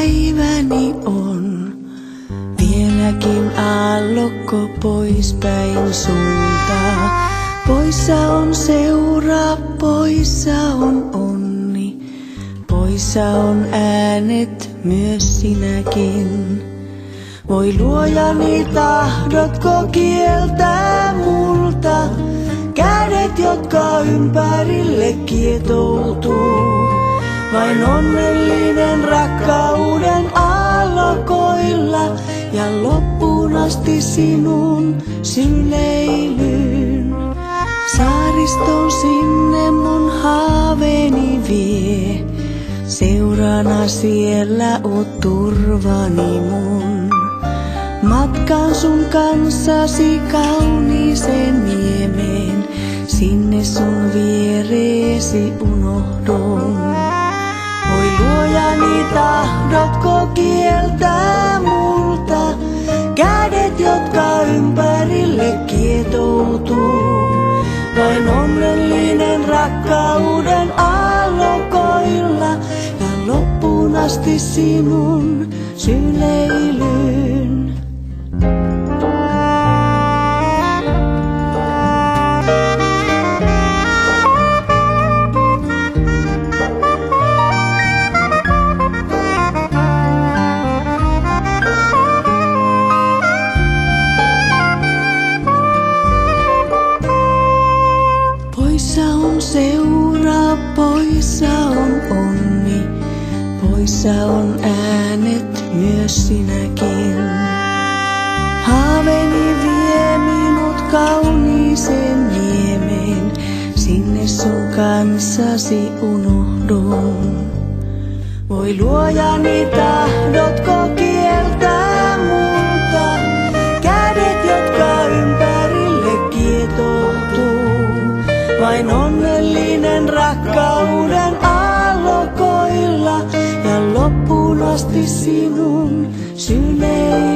päiväni on. Vieläkin aallokko poispäin suuntaa. Poissa on seura, poissa on onni. Poissa on äänet myös sinäkin. Voi luojani, tahdotko kieltää multa kädet, jotka ympärille kietoutuu? Vain onnellinen rakkauden allokoilla ja loppuun asti sinun syleilyyn. Saariston sinne mun haaveeni vie. Seurana siellä oot turvani mun. Matkaan sun kanssasi kauniiseen niemeen. Sinne sun viereesi unohdun. Voi luojani, tahdotko kieltää multa kädet, jotka ympärille kietoutuu? Vain onnellinen rakkauden allokoilla ja loppuun asti sinun syleilyyn. Poissa on seura, poissa on onni, poissa on äänet myös sinäkin. Haaveeni vie minut kauniiseen niemeen, sinne sun kanssasi unohdun. Voi luojani, tahdotko kieltää multa kädet, jotka ympärille kietoutuu? Vain onnellinen rakkauden allokoilla ja loppuun asti sinun syleilyyn.